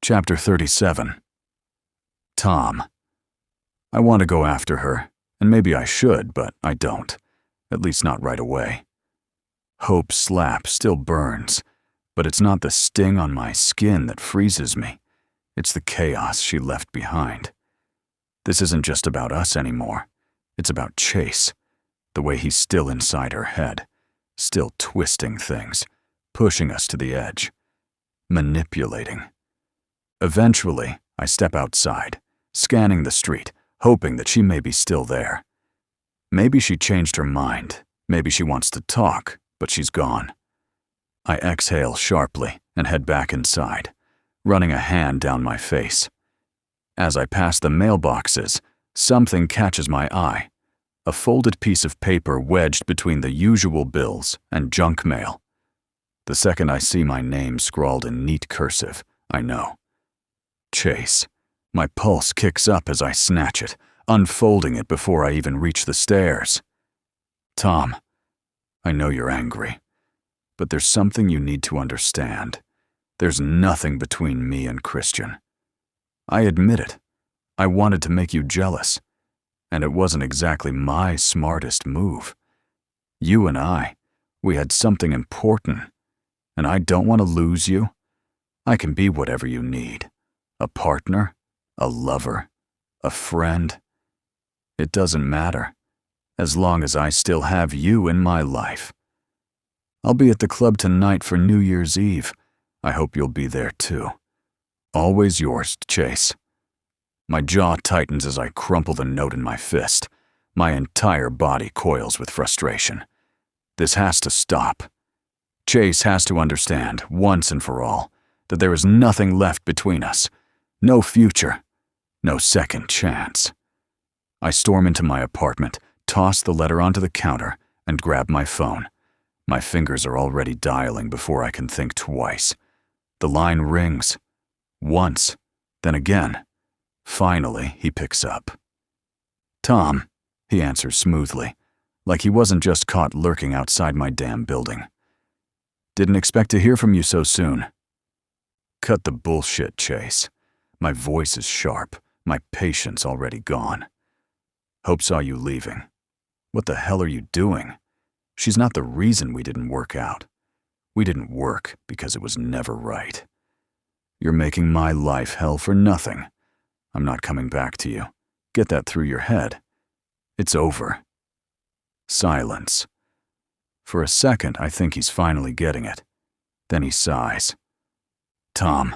Chapter 37. Tom. I want to go after her, and maybe I should, but I don't. At least not right away. Hope's slap still burns, but it's not the sting on my skin that freezes me. It's the chaos she left behind. This isn't just about us anymore. It's about Chase, the way he's still inside her head, still twisting things, pushing us to the edge, manipulating. Eventually, I step outside, scanning the street, hoping that she may be still there. Maybe she changed her mind. Maybe she wants to talk, but she's gone. I exhale sharply and head back inside, running a hand down my face. As I pass the mailboxes, something catches my eye. A folded piece of paper wedged between the usual bills and junk mail. The second I see my name scrawled in neat cursive, I know. Chase. My pulse kicks up as I snatch it, unfolding it before I even reach the stairs. Tom, I know you're angry, but there's something you need to understand. There's nothing between me and Christian. I admit it. I wanted to make you jealous, and it wasn't exactly my smartest move. You and I, we had something important, and I don't want to lose you. I can be whatever you need. A partner, a lover, a friend. It doesn't matter, as long as I still have you in my life. I'll be at the club tonight for New Year's Eve. I hope you'll be there too. Always yours, Chase. My jaw tightens as I crumple the note in my fist. My entire body coils with frustration. This has to stop. Chase has to understand, once and for all, that there is nothing left between us. No future. No second chance. I storm into my apartment, toss the letter onto the counter, and grab my phone. My fingers are already dialing before I can think twice. The line rings. Once, then again. Finally, he picks up. Tom, he answers smoothly, like he wasn't just caught lurking outside my damn building. Didn't expect to hear from you so soon. Cut the bullshit, Chase. My voice is sharp, my patience already gone. Hope saw you leaving. What the hell are you doing? She's not the reason we didn't work out. We didn't work because it was never right. You're making my life hell for nothing. I'm not coming back to you. Get that through your head. It's over. Silence. For a second, I think he's finally getting it. Then he sighs. Tom,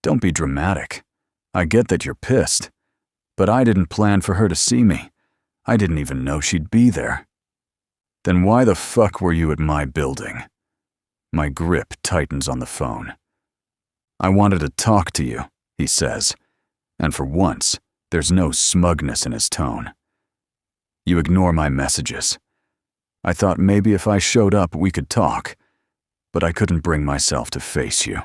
don't be dramatic. I get that you're pissed, but I didn't plan for her to see me. I didn't even know she'd be there. Then why the fuck were you at my building? My grip tightens on the phone. I wanted to talk to you, he says, and for once, there's no smugness in his tone. You ignore my messages. I thought maybe if I showed up we could talk, but I couldn't bring myself to face you.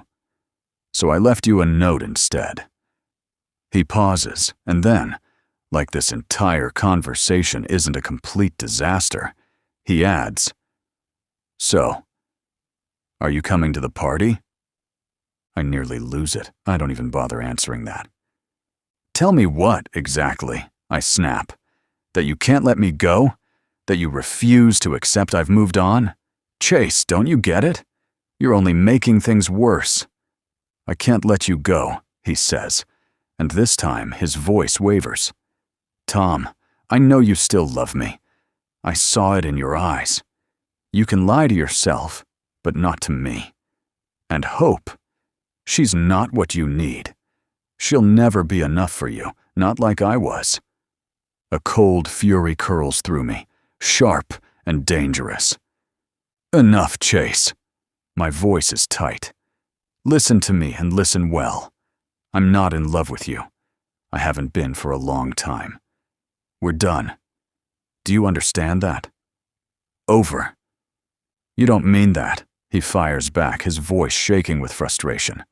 So I left you a note instead. He pauses, and then, like this entire conversation isn't a complete disaster, he adds, So, are you coming to the party? I nearly lose it. I don't even bother answering that. Tell me what, exactly, I snap. That you can't let me go? That you refuse to accept I've moved on? Chase, don't you get it? You're only making things worse. I can't let you go, he says, and this time his voice wavers. Tom, I know you still love me. I saw it in your eyes. You can lie to yourself, but not to me. And Hope, she's not what you need. She'll never be enough for you, not like I was. A cold fury curls through me, sharp and dangerous. Enough, Chase. My voice is tight. Listen to me and listen well. I'm not in love with you. I haven't been for a long time. We're done. Do you understand that? Over. You don't mean that, he fires back, his voice shaking with frustration.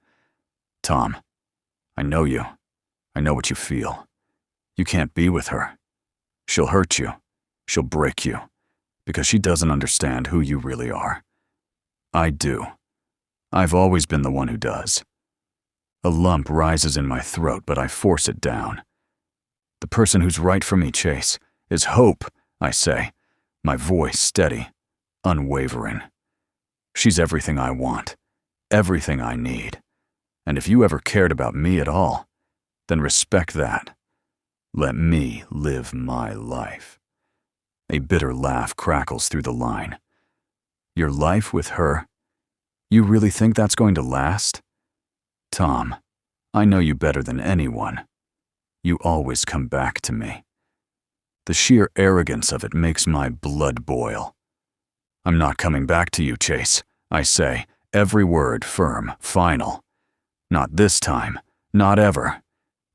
Tom, I know you. I know what you feel. You can't be with her. She'll hurt you. She'll break you. Because she doesn't understand who you really are. I do. I've always been the one who does. A lump rises in my throat, but I force it down. The person who's right for me, Chase, is Hope, I say, my voice steady, unwavering. She's everything I want, everything I need. And if you ever cared about me at all, then respect that. Let me live my life. A bitter laugh crackles through the line. Your life with her? You really think that's going to last? Tom, I know you better than anyone. You always come back to me. The sheer arrogance of it makes my blood boil. I'm not coming back to you, Chase, I say, every word firm, final. Not this time, not ever.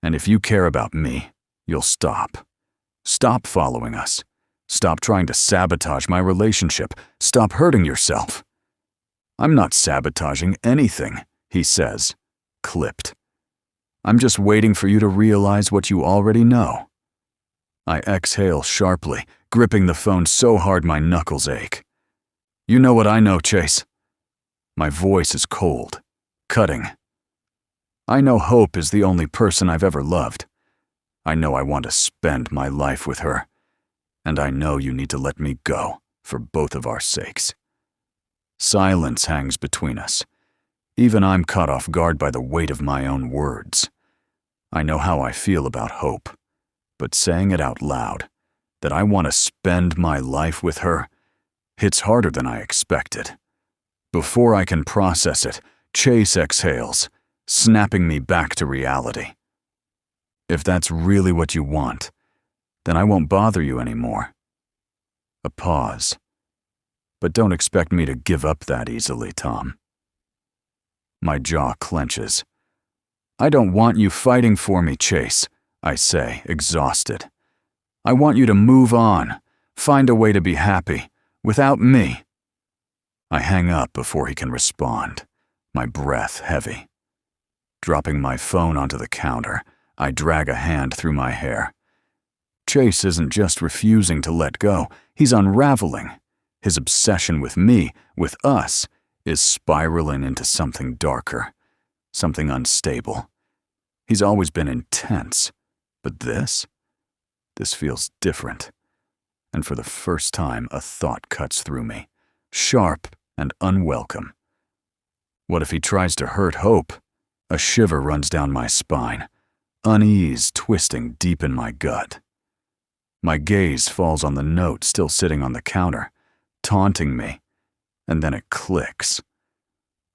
And if you care about me, you'll stop. Stop following us. Stop trying to sabotage my relationship. Stop hurting yourself. I'm not sabotaging anything, he says, clipped. I'm just waiting for you to realize what you already know. I exhale sharply, gripping the phone so hard my knuckles ache. You know what I know, Chase. My voice is cold, cutting. I know Hope is the only person I've ever loved. I know I want to spend my life with her. And I know you need to let me go, for both of our sakes. Silence hangs between us. Even I'm caught off guard by the weight of my own words. I know how I feel about Hope, but saying it out loud, that I want to spend my life with her, hits harder than I expected. Before I can process it, Chase exhales, snapping me back to reality. If that's really what you want, then I won't bother you anymore. A pause. But don't expect me to give up that easily, Tom. My jaw clenches. I don't want you fighting for me, Chase, I say, exhausted. I want you to move on, find a way to be happy, without me. I hang up before he can respond, my breath heavy. Dropping my phone onto the counter, I drag a hand through my hair. Chase isn't just refusing to let go, he's unraveling. His obsession with me, with us, is spiraling into something darker, something unstable. He's always been intense, but this feels different. And for the first time, a thought cuts through me, sharp and unwelcome. What if he tries to hurt Hope? A shiver runs down my spine, unease twisting deep in my gut. My gaze falls on the note still sitting on the counter, taunting me, and then it clicks.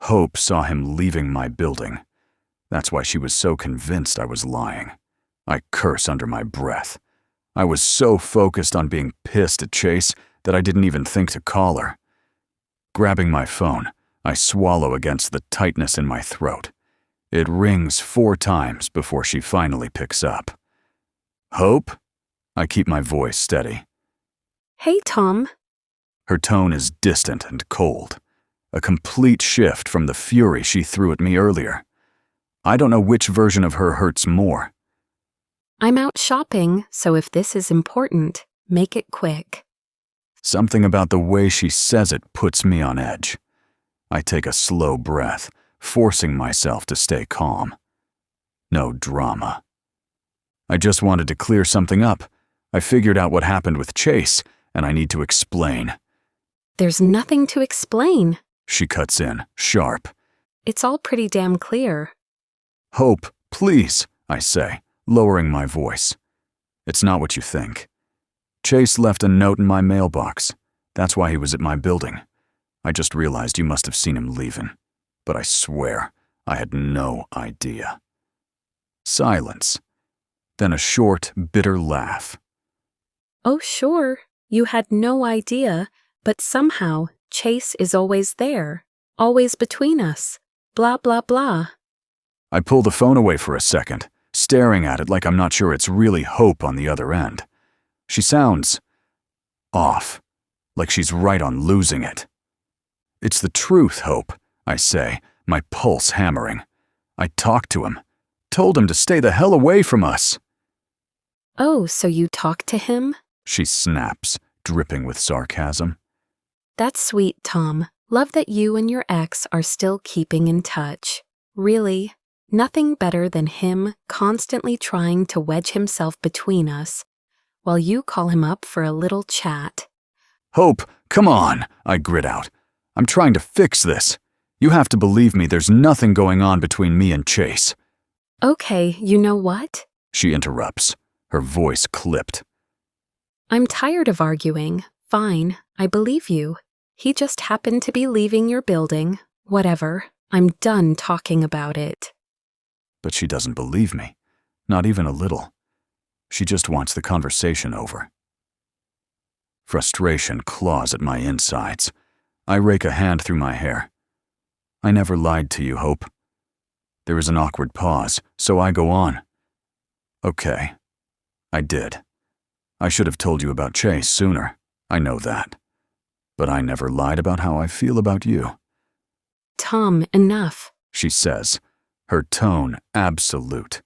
Hope saw him leaving my building. That's why she was so convinced I was lying. I curse under my breath. I was so focused on being pissed at Chase that I didn't even think to call her. Grabbing my phone, I swallow against the tightness in my throat. It rings 4 times before she finally picks up. Hope? I keep my voice steady. Hey, Tom. Her tone is distant and cold, a complete shift from the fury she threw at me earlier. I don't know which version of her hurts more. I'm out shopping, so if this is important, make it quick. Something about the way she says it puts me on edge. I take a slow breath, forcing myself to stay calm. No drama. I just wanted to clear something up. I figured out what happened with Chase, and I need to explain. There's nothing to explain. She cuts in, sharp. It's all pretty damn clear. Hope, please, I say, lowering my voice. It's not what you think. Chase left a note in my mailbox. That's why he was at my building. I just realized you must have seen him leaving. But I swear, I had no idea. Silence. Then a short, bitter laugh. Oh, sure. You had no idea, but somehow Chase is always there, always between us. Blah, blah, blah. I pull the phone away for a second, staring at it like I'm not sure it's really Hope on the other end. She sounds off, like she's right on losing it. It's the truth, Hope, I say, my pulse hammering. I talked to him, told him to stay the hell away from us. Oh, so you talked to him? She snaps, dripping with sarcasm. That's sweet, Tom. Love that you and your ex are still keeping in touch. Really, Nothing better than him constantly trying to wedge himself between us, while you call him up for a little chat. Hope, come on, I grit out. I'm trying to fix this. You have to believe me, there's nothing going on between me and Chase. Okay, you know what? She interrupts, her voice clipped. I'm tired of arguing. Fine, I believe you. He just happened to be leaving your building. Whatever. I'm done talking about it. But she doesn't believe me. Not even a little. She just wants the conversation over. Frustration claws at my insides. I rake a hand through my hair. I never lied to you, Hope. There is an awkward pause, so I go on. Okay. I did. I should have told you about Chase sooner. I know that. But I never lied about how I feel about you. Tom, enough. She says, her tone absolute.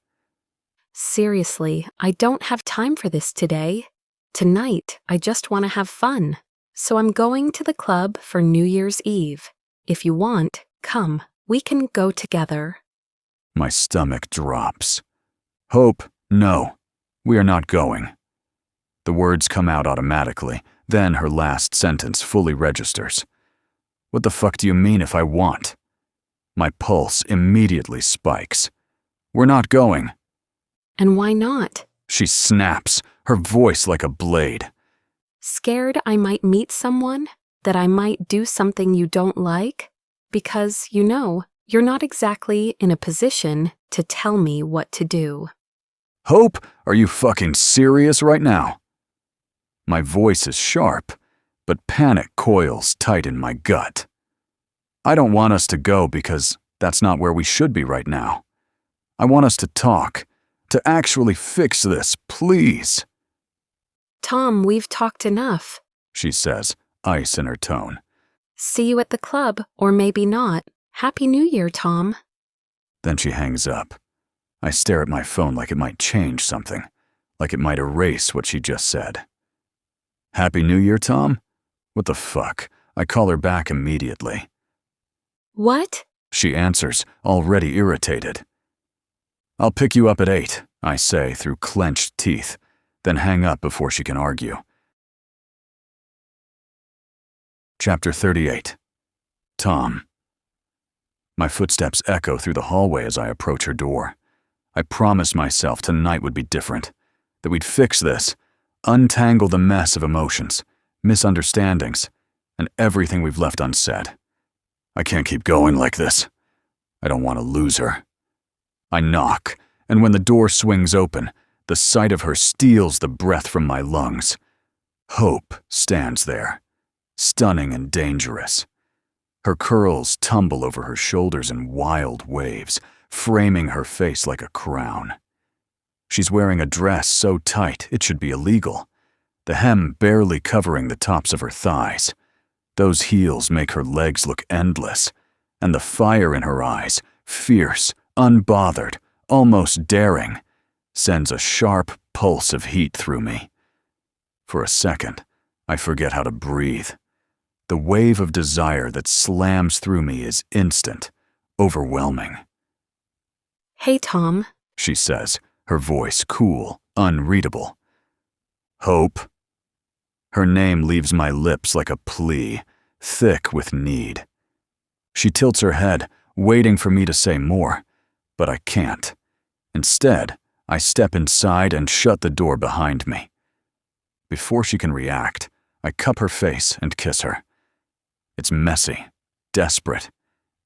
Seriously, I don't have time for this today. Tonight, I just want to have fun. So I'm going to the club for New Year's Eve. If you want, come. We can go together. My stomach drops. Hope, no. We are not going. The words come out automatically, then her last sentence fully registers. What the fuck do you mean if I want? My pulse immediately spikes. We're not going. And why not? She snaps, her voice like a blade. Scared I might meet someone? That I might do something you don't like? Because, you know, you're not exactly in a position to tell me what to do. Hope, are you fucking serious right now? My voice is sharp, but panic coils tight in my gut. I don't want us to go because that's not where we should be right now. I want us to talk, to actually fix this, please. Tom, we've talked enough, She says, ice in her tone. See you at the club, or maybe not. Happy New Year, Tom. Then she hangs up. I stare at my phone like it might change something, like it might erase what she just said. Happy New Year, Tom? What the fuck? I call her back immediately. What? She answers, already irritated. I'll pick you up at 8, I say through clenched teeth, then hang up before she can argue. Chapter 38. Tom. My footsteps echo through the hallway as I approach her door. I promised myself tonight would be different, that we'd fix this, untangle the mess of emotions, misunderstandings, and everything we've left unsaid. I can't keep going like this. I don't want to lose her. I knock, and when the door swings open, the sight of her steals the breath from my lungs. Hope stands there, stunning and dangerous. Her curls tumble over her shoulders in wild waves, framing her face like a crown. She's wearing a dress so tight it should be illegal, the hem barely covering the tops of her thighs. Those heels make her legs look endless, and the fire in her eyes, fierce, unbothered, almost daring, sends a sharp pulse of heat through me. For a second, I forget how to breathe. The wave of desire that slams through me is instant, overwhelming. Hey, Tom. She says, her voice cool, unreadable. Hope. Her name leaves my lips like a plea, thick with need. She tilts her head, waiting for me to say more, but I can't. Instead, I step inside and shut the door behind me. Before she can react, I cup her face and kiss her. It's messy, desperate,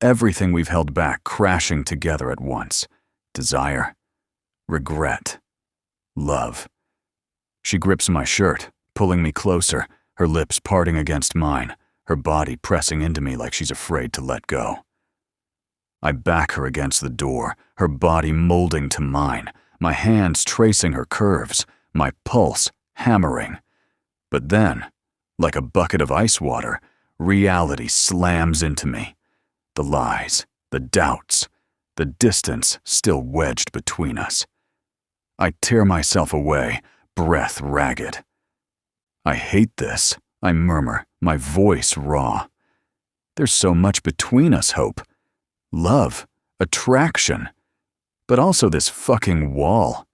everything we've held back crashing together at once. Desire, regret, love. She grips my shirt, pulling me closer, her lips parting against mine, her body pressing into me like she's afraid to let go. I back her against the door, her body molding to mine, my hands tracing her curves, my pulse hammering. But then, like a bucket of ice water, reality slams into me. The lies, the doubts, the distance still wedged between us. I tear myself away, breath ragged. I hate this, I murmur, my voice raw. There's so much between us, Hope. Love, attraction. but also this fucking wall,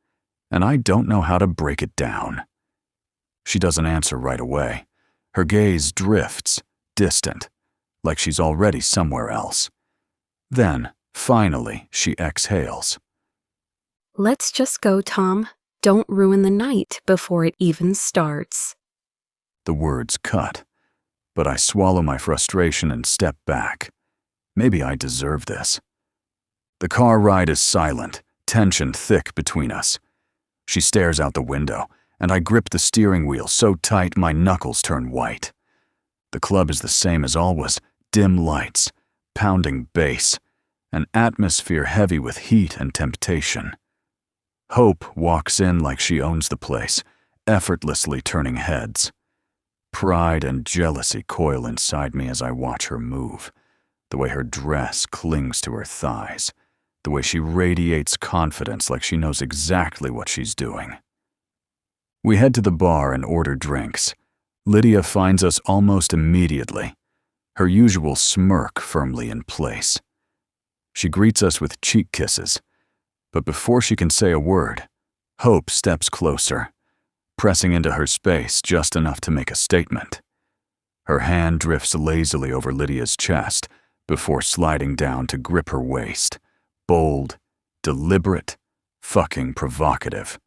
and I don't know how to break it down. She doesn't answer right away. Her gaze drifts, distant, like she's already somewhere else. Then, finally, she exhales. Let's just go, Tom. Don't ruin the night before it even starts. The words cut, but I swallow my frustration and step back. Maybe I deserve this. The car ride is silent, tension thick between us. She stares out the window, and I grip the steering wheel so tight my knuckles turn white. The club is the same as always, dim lights, pounding bass, an atmosphere heavy with heat and temptation. Hope walks in like she owns the place, effortlessly turning heads. Pride and jealousy coil inside me as I watch her move, the way her dress clings to her thighs, the way she radiates confidence like she knows exactly what she's doing. We head to the bar and order drinks. Lydia finds us almost immediately, her usual smirk firmly in place. She greets us with cheek kisses, but before she can say a word, Hope steps closer, pressing into her space just enough to make a statement. Her hand drifts lazily over Lydia's chest before sliding down to grip her waist, bold, deliberate, fucking provocative.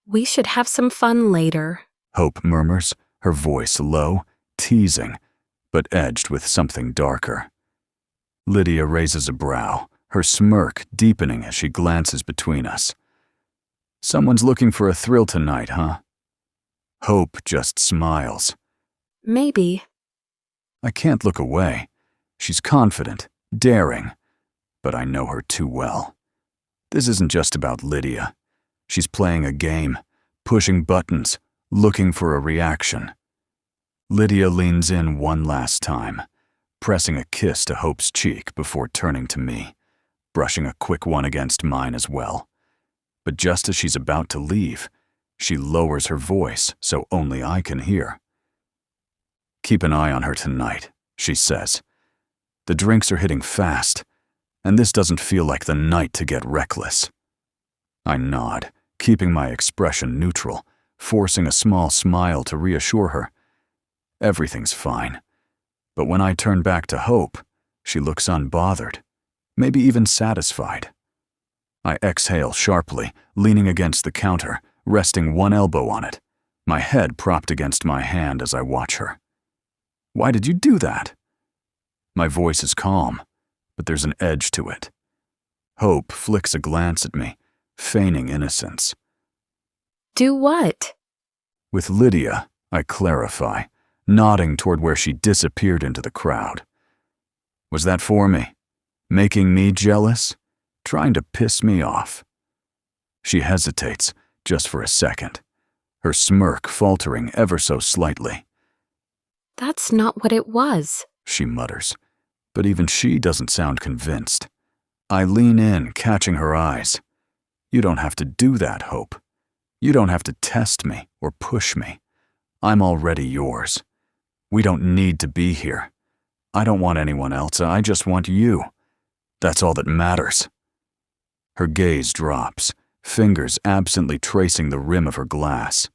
We should have some fun later, Hope murmurs, her voice low, teasing, but edged with something darker. Lydia raises a brow, her smirk deepening as she glances between us. Someone's looking for a thrill tonight, huh? Hope just smiles. Maybe. I can't look away. She's confident, daring, but I know her too well. This isn't just about Lydia. She's playing a game, pushing buttons, looking for a reaction. Lydia leans in one last time, pressing a kiss to Hope's cheek before turning to me, brushing a quick one against mine as well. But just as she's about to leave, she lowers her voice so only I can hear. Keep an eye on her tonight, she says. The drinks are hitting fast, and this doesn't feel like the night to get reckless. I nod, keeping my expression neutral, forcing a small smile to reassure her. Everything's fine. But when I turn back to Hope, she looks unbothered, maybe even satisfied. I exhale sharply, leaning against the counter, resting one elbow on it, my head propped against my hand as I watch her. Why did you do that? My voice is calm, but there's an edge to it. Hope flicks a glance at me, feigning innocence. Do what? With Lydia, I clarify, nodding toward where she disappeared into the crowd. Was that for me? Making me jealous? Trying to piss me off? She hesitates, just for a second, her smirk faltering ever so slightly. That's not what it was, she mutters, but even she doesn't sound convinced. I lean in, catching her eyes. You don't have to do that, Hope. You don't have to test me or push me. I'm already yours. We don't need to be here. I don't want anyone else, I just want you. That's all that matters. Her gaze drops, fingers absently tracing the rim of her glass.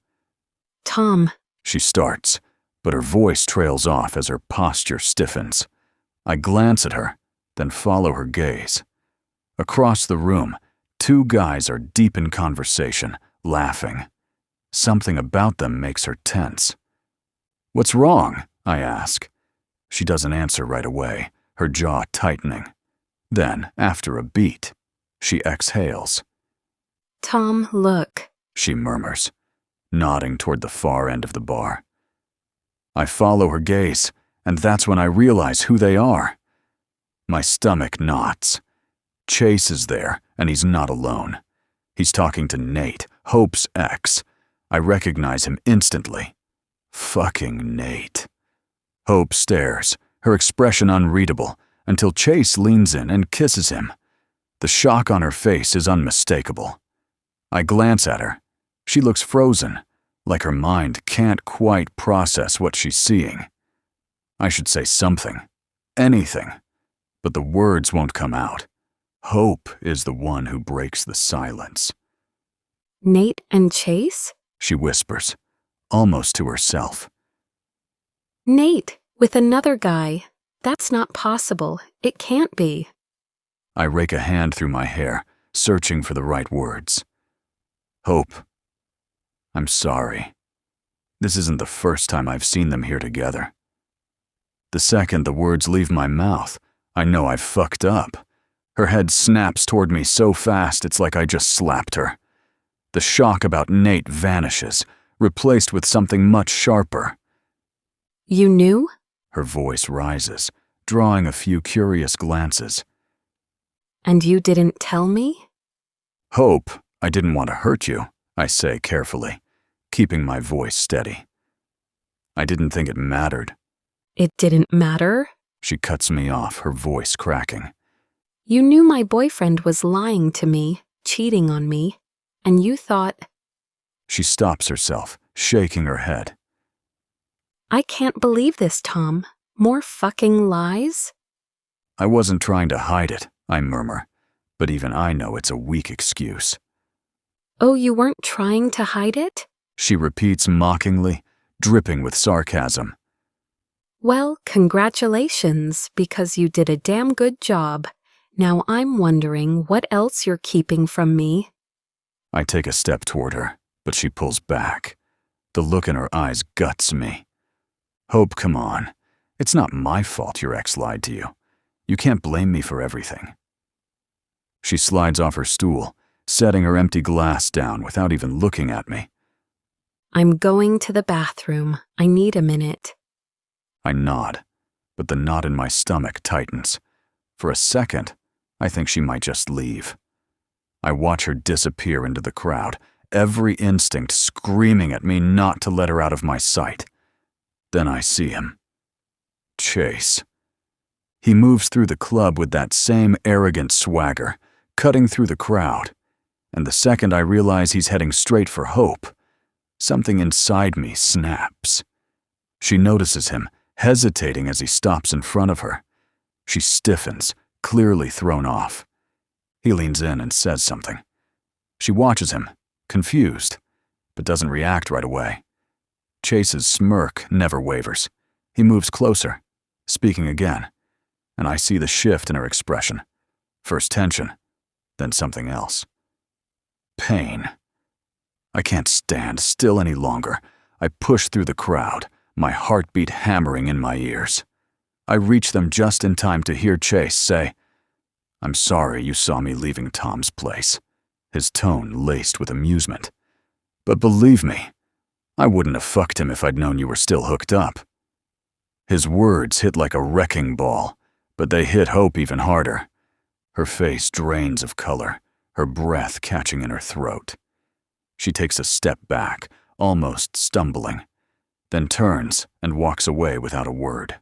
Tom. She starts, but her voice trails off as her posture stiffens. I glance at her, then follow her gaze. Across the room, two guys are deep in conversation, laughing. Something about them makes her tense. What's wrong? I ask. She doesn't answer right away, her jaw tightening. Then, after a beat, she exhales. Tom, look, she murmurs, nodding toward the far end of the bar. I follow her gaze, and that's when I realize who they are. My stomach knots. Chase is there, and he's not alone. He's talking to Nate, Hope's ex. I recognize him instantly. Fucking Nate. Hope stares, her expression unreadable, until Chase leans in and kisses him. The shock on her face is unmistakable. I glance at her. She looks frozen, like her mind can't quite process what she's seeing. I should say something, anything, but the words won't come out. Hope is the one who breaks the silence. Nate and Chase? She whispers, almost to herself. Nate, with another guy. That's not possible. It can't be. I rake a hand through my hair, searching for the right words. Hope, I'm sorry. This isn't the first time I've seen them here together. The second the words leave my mouth, I know I've fucked up. Her head snaps toward me so fast it's like I just slapped her. The shock about Nate vanishes, replaced with something much sharper. You knew? Her voice rises, drawing a few curious glances. And you didn't tell me? Hope, I didn't want to hurt you, I say carefully, keeping my voice steady. I didn't think it mattered. It didn't matter? She cuts me off, her voice cracking. You knew my boyfriend was lying to me, cheating on me, and you thought... She stops herself, shaking her head. I can't believe this, Tom. More fucking lies? I wasn't trying to hide it, I murmur, but even I know it's a weak excuse. Oh, you weren't trying to hide it? She repeats mockingly, dripping with sarcasm. Well, congratulations, because you did a damn good job. Now I'm wondering what else you're keeping from me. I take a step toward her, but she pulls back. The look in her eyes guts me. Hope, come on. It's not my fault your ex lied to you. You can't blame me for everything. She slides off her stool, setting her empty glass down without even looking at me. I'm going to the bathroom. I need a minute. I nod, but the knot in my stomach tightens. For a second, I think she might just leave. I watch her disappear into the crowd, every instinct screaming at me not to let her out of my sight. Then I see him. Chase. He moves through the club with that same arrogant swagger, cutting through the crowd. And the second I realize he's heading straight for Hope, something inside me snaps. She notices him, hesitating as he stops in front of her. She stiffens, clearly thrown off. He leans in and says something. She watches him, confused, but doesn't react right away. Chase's smirk never wavers. He moves closer, speaking again, and I see the shift in her expression. First tension, then something else. Pain. I can't stand still any longer. I push through the crowd, my heartbeat hammering in my ears. I reach them just in time to hear Chase say, "I'm sorry you saw me leaving Tom's place," his tone laced with amusement. "But believe me, I wouldn't have fucked him if I'd known you were still hooked up." His words hit like a wrecking ball, but they hit Hope even harder. Her face drains of color, her breath catching in her throat. She takes a step back, almost stumbling, then turns and walks away without a word.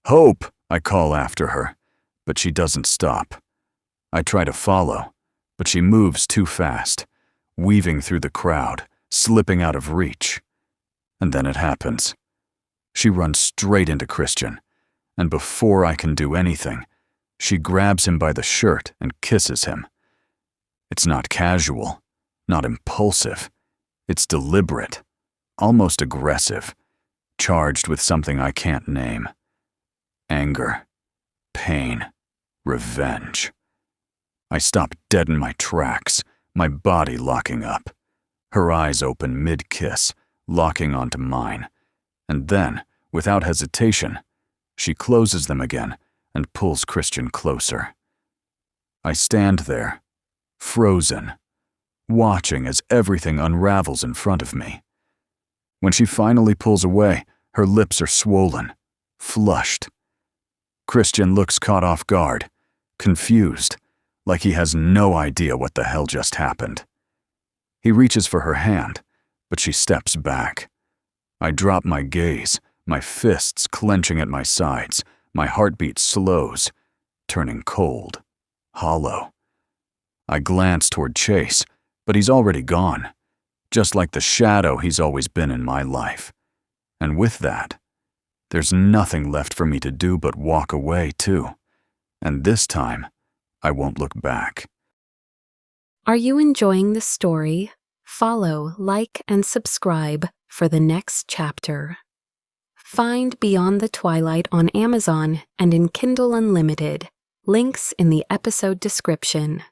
"Hope!" I call after her, but she doesn't stop. I try to follow, but she moves too fast, weaving through the crowd, slipping out of reach. And then it happens. She runs straight into Christian, and before I can do anything, she grabs him by the shirt and kisses him. It's not casual, not impulsive. It's deliberate, almost aggressive, charged with something I can't name. Anger, pain, revenge. I stop dead in my tracks, my body locking up. Her eyes open mid-kiss, locking onto mine. And then, without hesitation, she closes them again and pulls Christian closer. I stand there, frozen, watching as everything unravels in front of me. When she finally pulls away, her lips are swollen, flushed. Christian looks caught off guard, confused, like he has no idea what the hell just happened. He reaches for her hand, but she steps back. I drop my gaze, my fists clenching at my sides, my heartbeat slows, turning cold, hollow. I glance toward Chase, but he's already gone, just like the shadow he's always been in my life. And with that, there's nothing left for me to do but walk away too. And this time, I won't look back. Are you enjoying the story? Follow, like, and subscribe for the next chapter. Find Beyond the Twilight on Amazon and in Kindle Unlimited. Links in the episode description.